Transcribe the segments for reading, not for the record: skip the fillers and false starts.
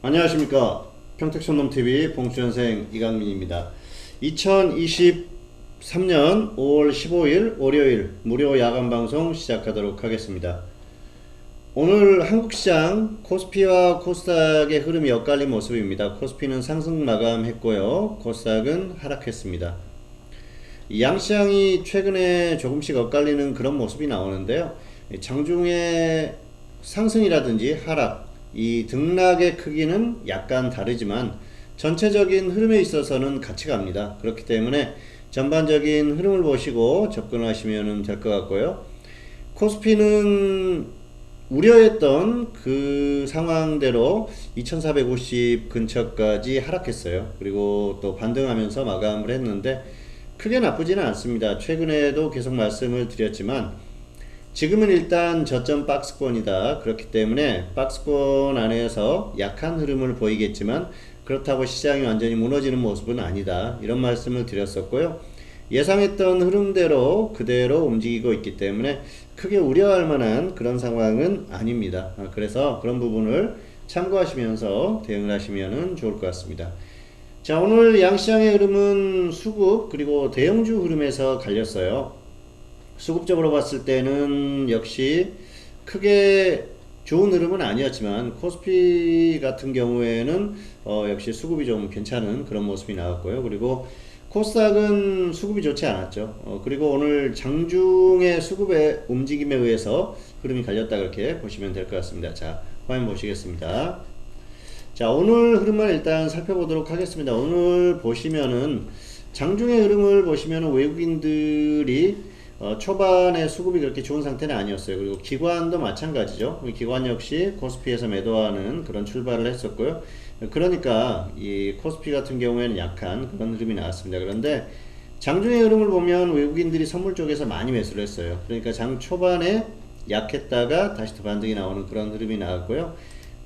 안녕하십니까. 평택촌놈TV 봉수현생 이강민입니다. 2023년 5월 15일 월요일 무료 야간방송 시작하도록 하겠습니다. 오늘 한국시장 코스피와 코스닥의 흐름이 엇갈린 모습입니다. 코스피는 상승 마감했고요. 코스닥은 하락했습니다. 양시장이 최근에 조금씩 엇갈리는 그런 모습이 나오는데요. 장중의 상승이라든지 하락, 이 등락의 크기는 약간 다르지만 전체적인 흐름에 있어서는 같이 갑니다. 그렇기 때문에 전반적인 흐름을 보시고 접근하시면 될 것 같고요. 코스피는 우려했던 그 상황대로 2450 근처까지 하락했어요. 그리고 또 반등하면서 마감을 했는데 크게 나쁘지는 않습니다. 최근에도 계속 말씀을 드렸지만 지금은 일단 저점 박스권이다. 그렇기 때문에 박스권 안에서 약한 흐름을 보이겠지만 그렇다고 시장이 완전히 무너지는 모습은 아니다. 이런 말씀을 드렸었고요. 예상했던 흐름대로 그대로 움직이고 있기 때문에 크게 우려할 만한 그런 상황은 아닙니다. 그래서 그런 부분을 참고하시면서 대응을 하시면 좋을 것 같습니다. 자, 오늘 양시장의 흐름은 수급 그리고 대형주 흐름에서 갈렸어요. 수급적으로 봤을 때는 역시 크게 좋은 흐름은 아니었지만 코스피 같은 경우에는 역시 수급이 좀 괜찮은 그런 모습이 나왔고요. 그리고 코스닥은 수급이 좋지 않았죠. 그리고 오늘 장중의 수급의 움직임에 의해서 흐름이 갈렸다 그렇게 보시면 될 것 같습니다. 자, 화면 보시겠습니다. 자, 오늘 흐름을 일단 살펴보도록 하겠습니다. 오늘 보시면은 장중의 흐름을 보시면은 외국인들이 초반에 수급이 그렇게 좋은 상태는 아니었어요. 그리고 기관도 마찬가지죠. 기관 역시 코스피에서 매도하는 그런 출발을 했었고요. 그러니까 이 코스피 같은 경우에는 약한 그런 흐름이 나왔습니다. 그런데 장중의 흐름을 보면 외국인들이 선물 쪽에서 많이 매수를 했어요. 그러니까 장 초반에 약했다가 다시 또 반등이 나오는 그런 흐름이 나왔고요.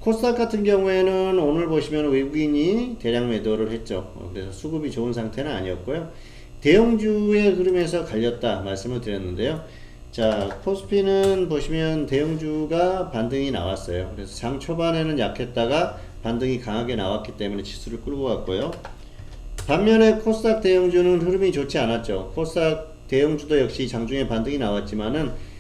코스닥 같은 경우에는 오늘 보시면 외국인이 대량 매도를 했죠. 그래서 수급이 좋은 상태는 아니었고요. 대형주의 흐름에서 갈렸다 말씀을 드렸는데요. 자, 코스피는 보시면 대형주가 반등이 나왔어요. 그래서 장 초반에는 약했다가 반등이 강하게 나왔기 때문에 지수를 끌고 갔고요. 반면에 코스닥 대형주는 흐름이 좋지 않았죠. 코스닥 대형주도 역시 장중에 반등이 나왔지만은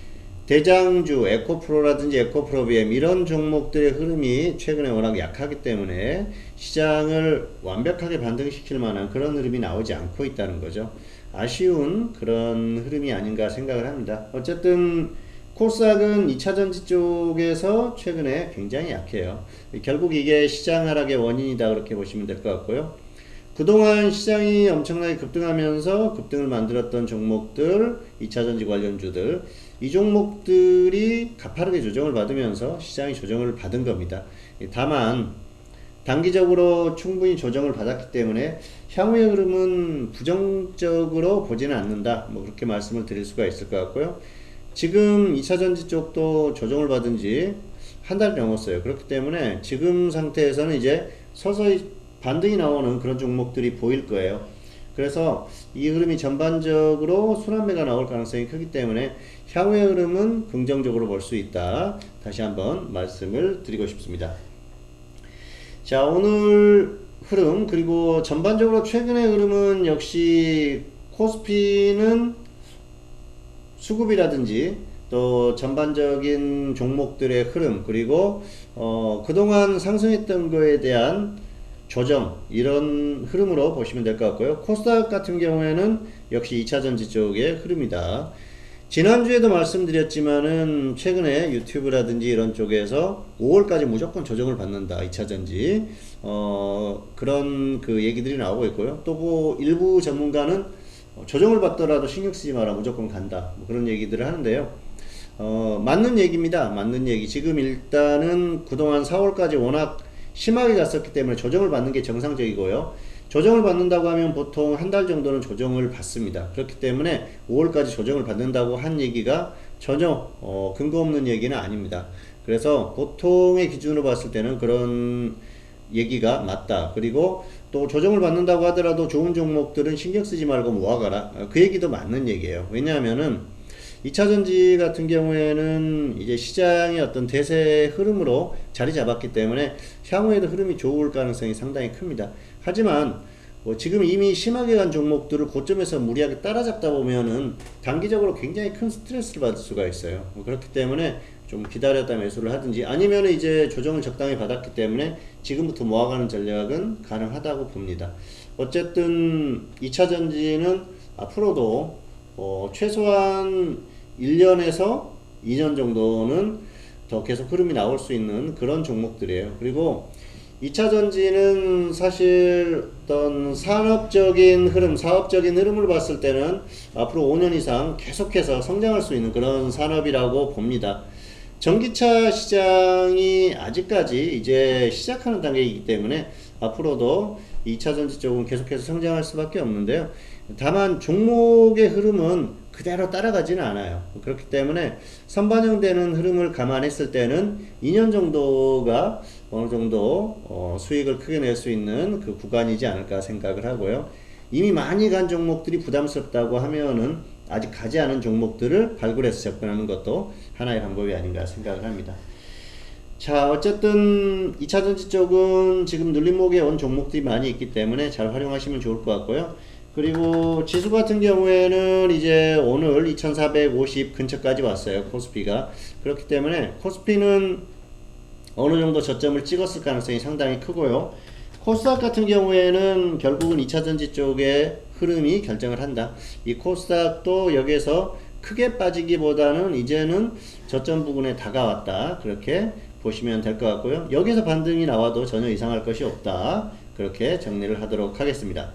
대장주, 에코프로라든지 에코프로비엠 이런 종목들의 흐름이 최근에 워낙 약하기 때문에 시장을 완벽하게 반등시킬 만한 그런 흐름이 나오지 않고 있다는 거죠. 아쉬운 그런 흐름이 아닌가 생각을 합니다. 어쨌든 코스닥은 2차전지 쪽에서 최근에 굉장히 약해요. 결국 이게 시장 하락의 원인이다 그렇게 보시면 될 것 같고요. 그동안 시장이 엄청나게 급등하면서 급등을 만들었던 종목들, 2차전지 관련주들, 이 종목들이 가파르게 조정을 받으면서 시장이 조정을 받은 겁니다. 다만 단기적으로 충분히 조정을 받았기 때문에 향후의 흐름은 부정적으로 보지는 않는다. 뭐 그렇게 말씀을 드릴 수가 있을 것 같고요. 지금 2차전지 쪽도 조정을 받은 지 한 달 넘었어요. 그렇기 때문에 지금 상태에서는 이제 서서히 반등이 나오는 그런 종목들이 보일 거예요. 그래서 이 흐름이 전반적으로 순환매가 나올 가능성이 크기 때문에 향후의 흐름은 긍정적으로 볼 수 있다. 다시 한번 말씀을 드리고 싶습니다. 자, 오늘 흐름 그리고 전반적으로 최근의 흐름은 역시 코스피는 수급이라든지 또 전반적인 종목들의 흐름 그리고 그동안 상승했던 거에 대한 조정 이런 흐름으로 보시면 될 것 같고요. 코스닥 같은 경우에는 역시 2차전지 쪽의 흐름이다. 지난주에도 말씀드렸지만은 최근에 유튜브라든지 이런 쪽에서 5월까지 무조건 조정을 받는다 2차전지 그런 그 얘기들이 나오고 있고요. 또 그 일부 전문가는 조정을 받더라도 신경 쓰지 마라 무조건 간다 뭐 그런 얘기들을 하는데요. 맞는 얘기입니다. 맞는 얘기. 지금 일단은 그동안 4월까지 워낙 심하게 갔었기 때문에 조정을 받는 게 정상적이고요. 조정을 받는다고 하면 보통 한 달 정도는 조정을 받습니다. 그렇기 때문에 5월까지 조정을 받는다고 한 얘기가 전혀 근거 없는 얘기는 아닙니다. 그래서 보통의 기준으로 봤을 때는 그런 얘기가 맞다. 그리고 또 조정을 받는다고 하더라도 좋은 종목들은 신경 쓰지 말고 모아가라. 그 얘기도 맞는 얘기예요. 왜냐하면은 2차전지 같은 경우에는 이제 시장의 어떤 대세 흐름으로 자리 잡았기 때문에 향후에도 흐름이 좋을 가능성이 상당히 큽니다. 하지만 뭐 지금 이미 심하게 간 종목들을 고점에서 무리하게 따라잡다 보면은 단기적으로 굉장히 큰 스트레스를 받을 수가 있어요. 그렇기 때문에 좀 기다렸다 매수를 하든지 아니면 이제 조정을 적당히 받았기 때문에 지금부터 모아가는 전략은 가능하다고 봅니다. 어쨌든 2차전지는 앞으로도 최소한 1년에서 2년 정도는 더 계속 흐름이 나올 수 있는 그런 종목들이에요. 그리고 2차전지는 사실 어떤 산업적인 흐름, 사업적인 흐름을 봤을 때는 앞으로 5년 이상 계속해서 성장할 수 있는 그런 산업이라고 봅니다. 전기차 시장이 아직까지 이제 시작하는 단계이기 때문에 앞으로도 2차전지 쪽은 계속해서 성장할 수밖에 없는데요. 다만 종목의 흐름은 그대로 따라가지는 않아요. 그렇기 때문에 선반영되는 흐름을 감안했을 때는 2년 정도가 어느 정도 수익을 크게 낼 수 있는 그 구간이지 않을까 생각을 하고요. 이미 많이 간 종목들이 부담스럽다고 하면은 아직 가지 않은 종목들을 발굴해서 접근하는 것도 하나의 방법이 아닌가 생각을 합니다. 자, 어쨌든 2차전지 쪽은 지금 눌림목에 온 종목들이 많이 있기 때문에 잘 활용하시면 좋을 것 같고요. 그리고 지수 같은 경우에는 이제 오늘 2450 근처까지 왔어요. 코스피가. 그렇기 때문에 코스피는 어느 정도 저점을 찍었을 가능성이 상당히 크고요. 코스닥 같은 경우에는 결국은 2차전지 쪽의 흐름이 결정을 한다. 이 코스닥도 여기에서 크게 빠지기보다는 이제는 저점 부근에 다가왔다. 그렇게 보시면 될 것 같고요. 여기서 반등이 나와도 전혀 이상할 것이 없다. 그렇게 정리를 하도록 하겠습니다.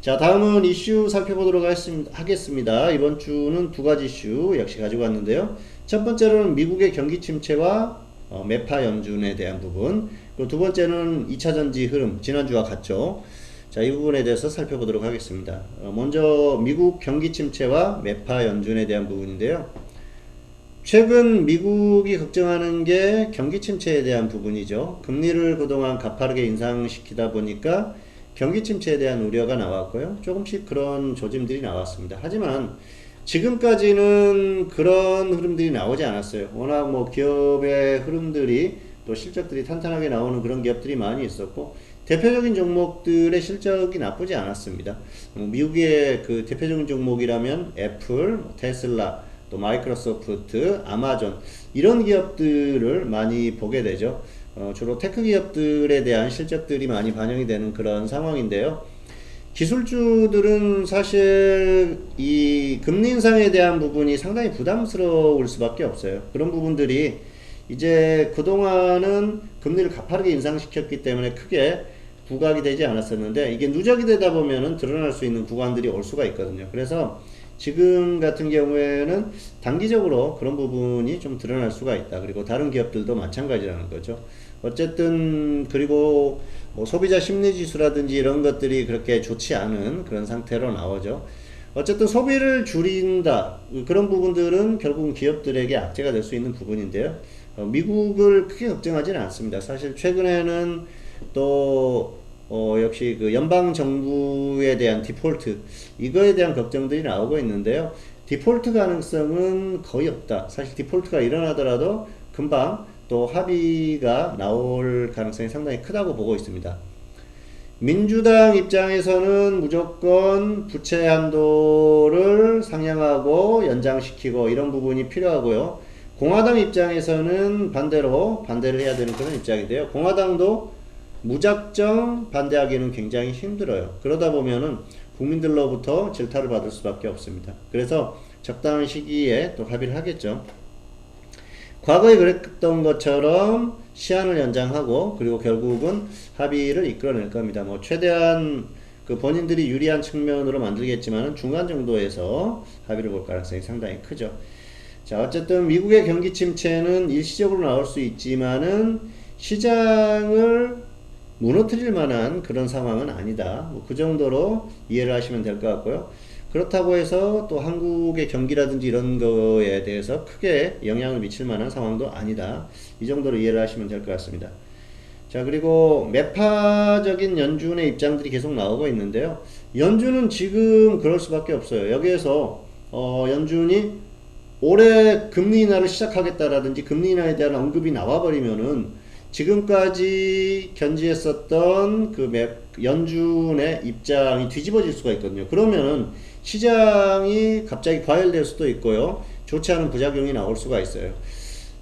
자, 다음은 이슈 살펴보도록 하겠습니다. 이번 주는 두 가지 이슈 역시 가지고 왔는데요. 첫 번째로는 미국의 경기 침체와 매파 연준에 대한 부분, 그리고 두 번째는 2차전지 흐름, 지난주와 같죠. 자, 이 부분에 대해서 살펴보도록 하겠습니다. 먼저 미국 경기 침체와 매파 연준에 대한 부분인데요. 최근 미국이 걱정하는 게 경기 침체에 대한 부분이죠. 금리를 그동안 가파르게 인상시키다 보니까 경기 침체에 대한 우려가 나왔고요. 조금씩 그런 조짐들이 나왔습니다. 하지만 지금까지는 그런 흐름들이 나오지 않았어요. 워낙 뭐 기업의 흐름들이 또 실적들이 탄탄하게 나오는 그런 기업들이 많이 있었고 대표적인 종목들의 실적이 나쁘지 않았습니다. 미국의 그 대표적인 종목이라면 애플, 테슬라, 또 마이크로소프트, 아마존 이런 기업들을 많이 보게 되죠. 주로 테크 기업들에 대한 실적들이 많이 반영이 되는 그런 상황인데요. 기술주들은 사실 이 금리 인상에 대한 부분이 상당히 부담스러울 수밖에 없어요. 그런 부분들이 이제 그동안은 금리를 가파르게 인상시켰기 때문에 크게 부각이 되지 않았었는데 이게 누적이 되다 보면은 드러날 수 있는 구간들이 올 수가 있거든요. 그래서 지금 같은 경우에는 단기적으로 그런 부분이 좀 드러날 수가 있다. 그리고 다른 기업들도 마찬가지라는 거죠. 어쨌든 그리고 뭐 소비자 심리 지수라든지 이런 것들이 그렇게 좋지 않은 그런 상태로 나오죠. 어쨌든 소비를 줄인다. 그런 부분들은 결국은 기업들에게 악재가 될 수 있는 부분인데요. 미국을 크게 걱정하지는 않습니다. 사실 최근에는 또 역시 그 연방 정부에 대한 디폴트 이거에 대한 걱정들이 나오고 있는데요. 디폴트 가능성은 거의 없다. 사실 디폴트가 일어나더라도 금방 또 합의가 나올 가능성이 상당히 크다고 보고 있습니다. 민주당 입장에서는 무조건 부채 한도를 상향하고 연장시키고 이런 부분이 필요하고요. 공화당 입장에서는 반대로 반대를 해야 되는 그런 입장인데요. 공화당도 무작정 반대하기는 굉장히 힘들어요. 그러다 보면은 국민들로부터 질타를 받을 수밖에 없습니다. 그래서 적당한 시기에 또 합의를 하겠죠. 과거에 그랬던 것처럼 시한을 연장하고 그리고 결국은 합의를 이끌어낼 겁니다. 뭐 최대한 그 본인들이 유리한 측면으로 만들겠지만 중간 정도에서 합의를 볼 가능성이 상당히 크죠. 자, 어쨌든 미국의 경기 침체는 일시적으로 나올 수 있지만은 시장을 무너뜨릴 만한 그런 상황은 아니다. 뭐 그 정도로 이해를 하시면 될 것 같고요. 그렇다고 해서 또 한국의 경기라든지 이런 거에 대해서 크게 영향을 미칠 만한 상황도 아니다. 이 정도로 이해를 하시면 될 것 같습니다. 자, 그리고 매파적인 연준의 입장들이 계속 나오고 있는데요. 연준은 지금 그럴 수밖에 없어요. 여기에서 연준이 올해 금리 인하를 시작하겠다라든지 금리 인하에 대한 언급이 나와버리면은 지금까지 견지했었던 그 연준의 입장이 뒤집어질 수가 있거든요. 그러면은 시장이 갑자기 과열될 수도 있고요. 좋지 않은 부작용이 나올 수가 있어요.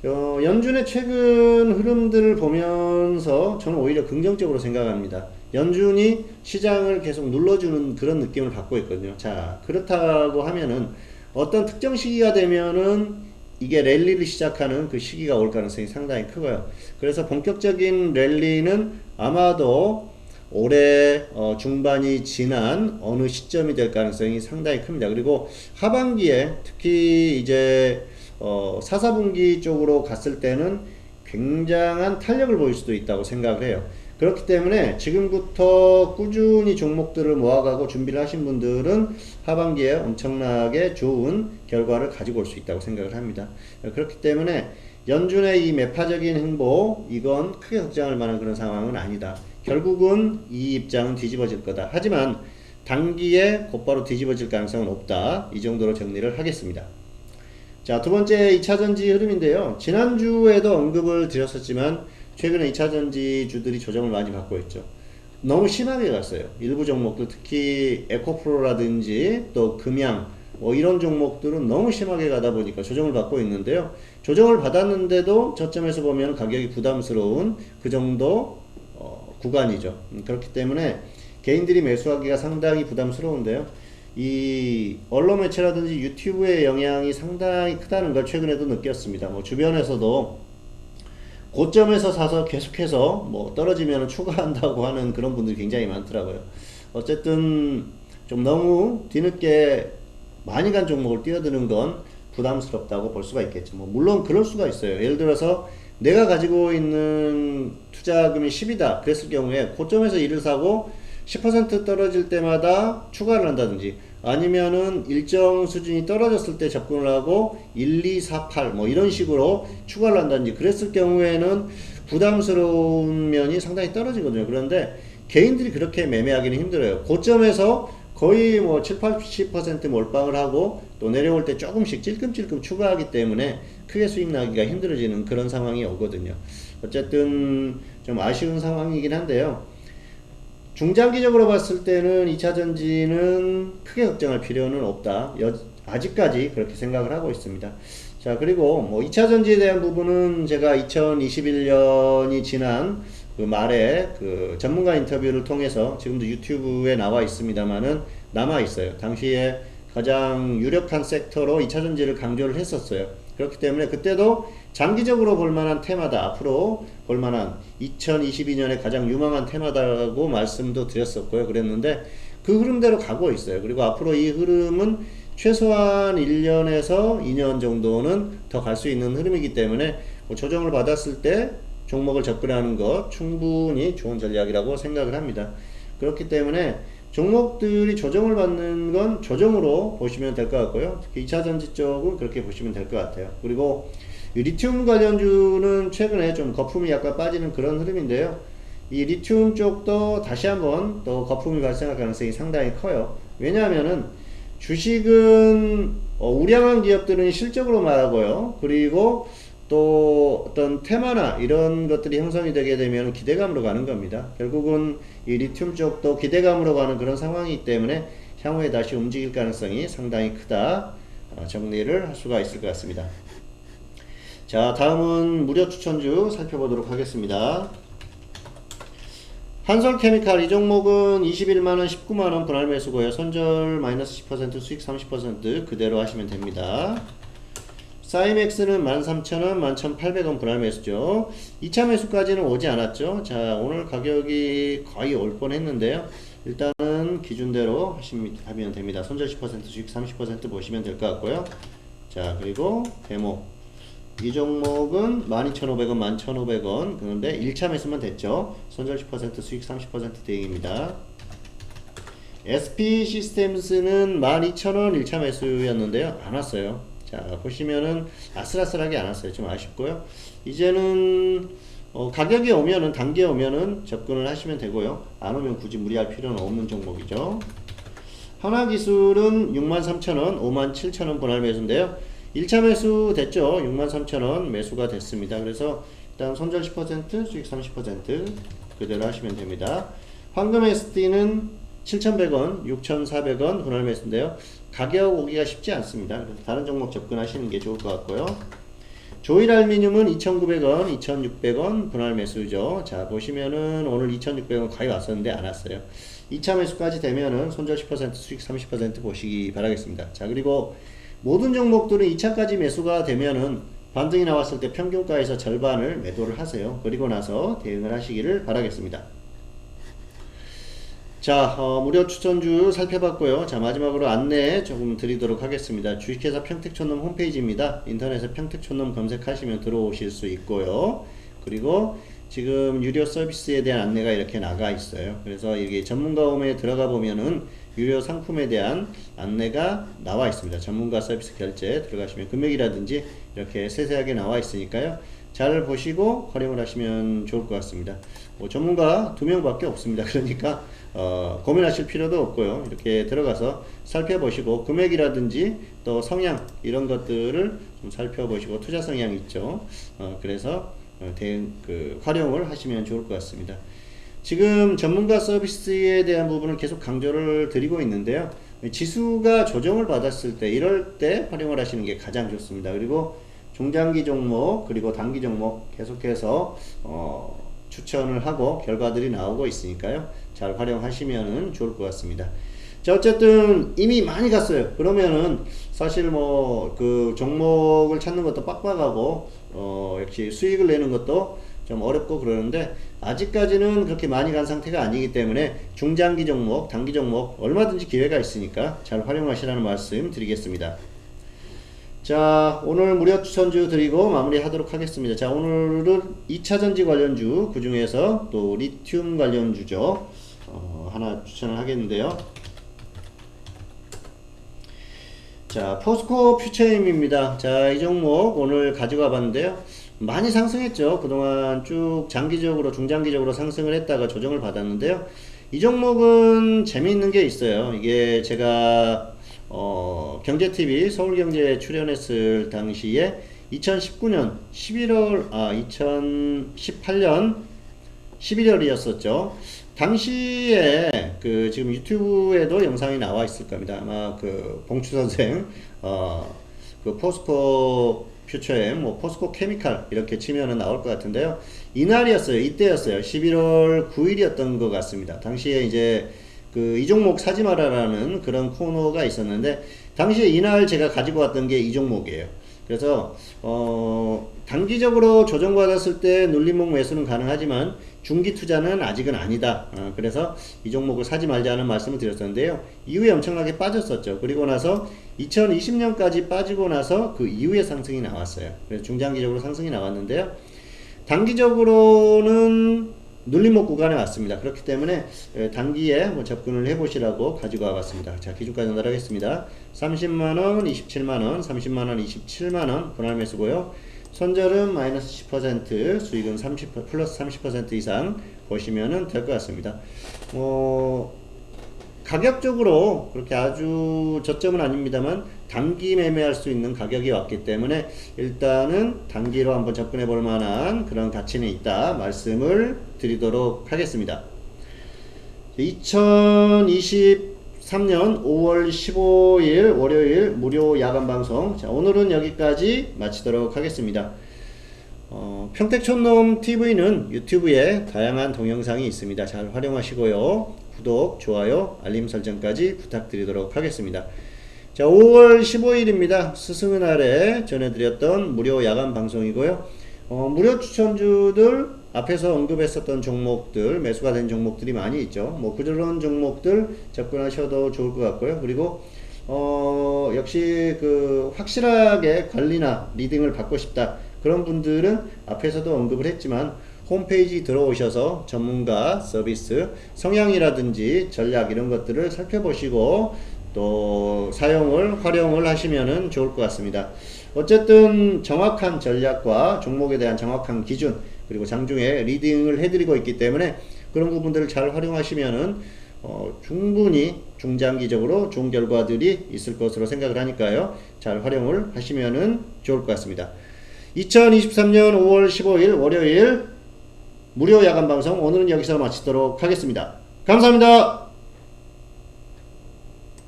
연준의 최근 흐름들을 보면서 저는 오히려 긍정적으로 생각합니다. 연준이 시장을 계속 눌러주는 그런 느낌을 받고 있거든요. 자, 그렇다고 하면은 어떤 특정 시기가 되면은 이게 랠리를 시작하는 그 시기가 올 가능성이 상당히 크고요. 그래서 본격적인 랠리는 아마도 올해 중반이 지난 어느 시점이 될 가능성이 상당히 큽니다. 그리고 하반기에 특히 이제 4, 4분기 쪽으로 갔을 때는 굉장한 탄력을 보일 수도 있다고 생각을 해요. 그렇기 때문에 지금부터 꾸준히 종목들을 모아가고 준비를 하신 분들은 하반기에 엄청나게 좋은 결과를 가지고 올 수 있다고 생각을 합니다. 그렇기 때문에 연준의 이 매파적인 행보, 이건 크게 걱정할 만한 그런 상황은 아니다. 결국은 이 입장은 뒤집어질 거다. 하지만 단기에 곧바로 뒤집어질 가능성은 없다. 이 정도로 정리를 하겠습니다. 자, 두 번째 2차전지 흐름인데요. 지난주에도 언급을 드렸었지만 최근에 2차전지 주들이 조정을 많이 받고 있죠. 너무 심하게 갔어요. 일부 종목들, 특히 에코프로라든지 또 금양 뭐 이런 종목들은 너무 심하게 가다 보니까 조정을 받고 있는데요. 조정을 받았는데도 저점에서 보면 가격이 부담스러운 그 정도 구간이죠. 그렇기 때문에 개인들이 매수하기가 상당히 부담스러운데요. 이 언론 매체라든지 유튜브의 영향이 상당히 크다는 걸 최근에도 느꼈습니다. 뭐 주변에서도 고점에서 사서 계속해서 뭐 떨어지면 추가한다고 하는 그런 분들이 굉장히 많더라고요. 어쨌든 좀 너무 뒤늦게 많이 간 종목을 뛰어드는 건 부담스럽다고 볼 수가 있겠죠. 뭐 물론 그럴 수가 있어요. 예를 들어서 내가 가지고 있는 투자금이 10이다 그랬을 경우에 고점에서 1을 사고 10% 떨어질 때마다 추가를 한다든지 아니면은 일정 수준이 떨어졌을 때 접근을 하고 1, 2, 4, 8 뭐 이런 식으로 추가를 한다든지 그랬을 경우에는 부담스러운 면이 상당히 떨어지거든요. 그런데 개인들이 그렇게 매매하기는 힘들어요. 고점에서 거의 뭐 7, 80% 몰빵을 하고 또 내려올 때 조금씩 찔끔찔끔 추가하기 때문에 크게 수익 나기가 힘들어지는 그런 상황이 오거든요. 어쨌든 좀 아쉬운 상황이긴 한데요. 중장기적으로 봤을 때는 2차전지는 크게 걱정할 필요는 없다. 아직까지 그렇게 생각을 하고 있습니다. 자, 그리고 뭐 2차전지에 대한 부분은 제가 2021년이 지난 그 말에 그 전문가 인터뷰를 통해서 지금도 유튜브에 나와 있습니다만은 남아 있어요. 당시에 가장 유력한 섹터로 2차전지를 강조를 했었어요. 그렇기 때문에 그때도 장기적으로 볼만한 테마다, 앞으로 볼만한 2022년에 가장 유망한 테마다라고 말씀도 드렸었고요. 그랬는데 그 흐름대로 가고 있어요. 그리고 앞으로 이 흐름은 최소한 1년에서 2년 정도는 더 갈 수 있는 흐름이기 때문에 뭐 조정을 받았을 때 종목을 접근하는 것 충분히 좋은 전략이라고 생각을 합니다. 그렇기 때문에 종목들이 조정을 받는 건 조정으로 보시면 될 것 같고요. 특히 2차전지 쪽은 그렇게 보시면 될 것 같아요. 그리고 리튬 관련주는 최근에 좀 거품이 약간 빠지는 그런 흐름인데요. 이 리튬 쪽도 다시 한번 또 거품이 발생할 가능성이 상당히 커요. 왜냐하면은 주식은 우량한 기업들은 실적으로 말하고요. 그리고 또 어떤 테마나 이런 것들이 형성이 되게 되면 기대감으로 가는 겁니다. 결국은 이 리튬 쪽도 기대감으로 가는 그런 상황이기 때문에 향후에 다시 움직일 가능성이 상당히 크다. 정리를 할 수가 있을 것 같습니다. 자, 다음은 무료 추천주 살펴보도록 하겠습니다. 한솔케미칼 이 종목은 21만원 19만원 분할 매수고요. 손절 마이너스 10% 수익 30% 그대로 하시면 됩니다. 사이맥스는 13,000원 11,800원 분할 매수죠. 2차 매수까지는 오지 않았죠. 자, 오늘 가격이 거의 올 뻔 했는데요. 일단은 기준대로 하면 됩니다. 손절 10% 수익 30% 보시면 될 것 같고요. 자, 그리고 데모 이 종목은 12,500원 11,500원 그런데 1차 매수만 됐죠. 손절 10% 수익 30% 대행입니다. SP 시스템스는 12,000원 1차 매수였는데요. 안 왔어요. 자, 보시면은 아슬아슬하게 안 왔어요. 좀 아쉽고요. 이제는 가격이 오면은 단기에 오면은 접근을 하시면 되고요. 안 오면 굳이 무리할 필요는 없는 종목이죠. 하나기술은 63,000원 57,000원 분할 매수인데요. 1차 매수 됐죠. 63,000원 매수가 됐습니다. 그래서 일단 손절 10%, 수익 30% 그대로 하시면 됩니다. 황금 SD는 7,100원, 6,400원 분할 매수인데요. 가격 오기가 쉽지 않습니다. 그래서 다른 종목 접근하시는 게 좋을 것 같고요. 조일 알미늄은 2,900원, 2,600원 분할 매수죠. 자, 보시면은 오늘 2,600원 거의 왔었는데 안 왔어요. 2차 매수까지 되면은 손절 10%, 수익 30% 보시기 바라겠습니다. 자, 그리고 모든 종목들은 2차까지 매수가 되면은 반등이 나왔을 때 평균가에서 절반을 매도를 하세요. 그리고 나서 대응을 하시기를 바라겠습니다. 자, 무료 추천주 살펴봤고요. 자, 마지막으로 안내 조금 드리도록 하겠습니다. 주식회사 평택촌놈 홈페이지입니다. 인터넷에 평택촌놈 검색하시면 들어오실 수 있고요. 그리고 지금 유료 서비스에 대한 안내가 이렇게 나가 있어요. 그래서 이게 전문가 홈에 들어가 보면은 유료 상품에 대한 안내가 나와 있습니다. 전문가 서비스 결제 들어가시면 금액이라든지 이렇게 세세하게 나와 있으니까요. 잘 보시고 활용을 하시면 좋을 것 같습니다. 뭐 전문가 2명밖에 없습니다. 그러니까 고민하실 필요도 없고요. 이렇게 들어가서 살펴보시고 금액이라든지 또 성향 이런 것들을 좀 살펴보시고 투자 성향 있죠. 그래서 활용을 하시면 좋을 것 같습니다. 지금 전문가 서비스에 대한 부분을 계속 강조를 드리고 있는데요. 지수가 조정을 받았을 때 이럴 때 활용을 하시는 게 가장 좋습니다. 그리고 중장기 종목 그리고 단기 종목 계속해서 추천을 하고 결과들이 나오고 있으니까요. 잘 활용하시면 좋을 것 같습니다. 자, 어쨌든 이미 많이 갔어요. 그러면은 사실 뭐 그 종목을 찾는 것도 빡빡하고 역시 수익을 내는 것도 좀 어렵고 그러는데 아직까지는 그렇게 많이 간 상태가 아니기 때문에 중장기 종목, 단기 종목 얼마든지 기회가 있으니까 잘 활용하시라는 말씀 드리겠습니다. 자, 오늘 무료 추천주 드리고 마무리 하도록 하겠습니다. 자, 오늘은 2차전지 관련주, 그 중에서 또 리튬 관련주죠. 하나 추천을 하겠는데요. 자, 포스코 퓨처엠입니다. 자, 이 종목 오늘 가져가 봤는데요. 많이 상승했죠. 그동안 쭉 장기적으로, 중장기적으로 상승을 했다가 조정을 받았는데요. 이 종목은 재미있는 게 있어요. 이게 제가 경제TV 서울경제에 출연했을 당시에 2019년 2018년 11월이었었죠. 당시에 그 지금 유튜브에도 영상이 나와 있을 겁니다. 아마 그 봉추 선생 그 포스코 퓨처엠, 뭐 포스코 케미칼 이렇게 치면은 나올 것 같은데요. 이날이었어요. 이때였어요. 11월 9일이었던 것 같습니다. 당시에 이제 그 이 종목 사지 마라라는 그런 코너가 있었는데 당시에 이날 제가 가지고 왔던 게 이 종목이에요. 그래서 단기적으로 조정받았을 때 눌림목 매수는 가능하지만 중기 투자는 아직은 아니다. 그래서 이 종목을 사지 말자는 말씀을 드렸었는데요. 이후에 엄청나게 빠졌었죠. 그리고 나서 2020년까지 빠지고 나서 그 이후에 상승이 나왔어요. 그래서 중장기적으로 상승이 나왔는데요. 단기적으로는 눌림목 구간에 왔습니다. 그렇기 때문에 단기에 뭐 접근을 해보시라고 가지고 와봤습니다. 자, 기준가 전달하겠습니다. 30만원, 27만원, 30만원, 27만원 분할 매수고요. 손절은 마이너스 10%, 수익은 플러스 30% 이상 보시면 될 것 같습니다. 가격적으로 그렇게 아주 저점은 아닙니다만 단기 매매할 수 있는 가격이 왔기 때문에 일단은 단기로 한번 접근해 볼 만한 그런 가치는 있다 말씀을 드리도록 하겠습니다. 2023년 5월 15일 월요일 무료 야간 방송. 자, 오늘은 여기까지 마치도록 하겠습니다. 평택촌놈 TV는 유튜브에 다양한 동영상이 있습니다. 잘 활용하시고요. 구독, 좋아요, 알림 설정까지 부탁드리도록 하겠습니다. 자, 5월 15일입니다. 스승의 날에 전해드렸던 무료 야간 방송이고요. 무료 추천주들 앞에서 언급했었던 종목들, 매수가 된 종목들이 많이 있죠. 뭐 그런 종목들 접근하셔도 좋을 것 같고요. 그리고 역시 그 확실하게 관리나 리딩을 받고 싶다. 그런 분들은 앞에서도 언급을 했지만 홈페이지 들어오셔서 전문가 서비스 성향이라든지 전략 이런 것들을 살펴보시고 또 활용을 하시면 좋을 것 같습니다. 어쨌든 정확한 전략과 종목에 대한 정확한 기준 그리고 장중에 리딩을 해드리고 있기 때문에 그런 부분들을 잘 활용하시면은 충분히 중장기적으로 좋은 결과들이 있을 것으로 생각을 하니까요. 잘 활용을 하시면은 좋을 것 같습니다. 2023년 5월 15일 월요일 무료 야간 방송 오늘은 여기서 마치도록 하겠습니다. 감사합니다.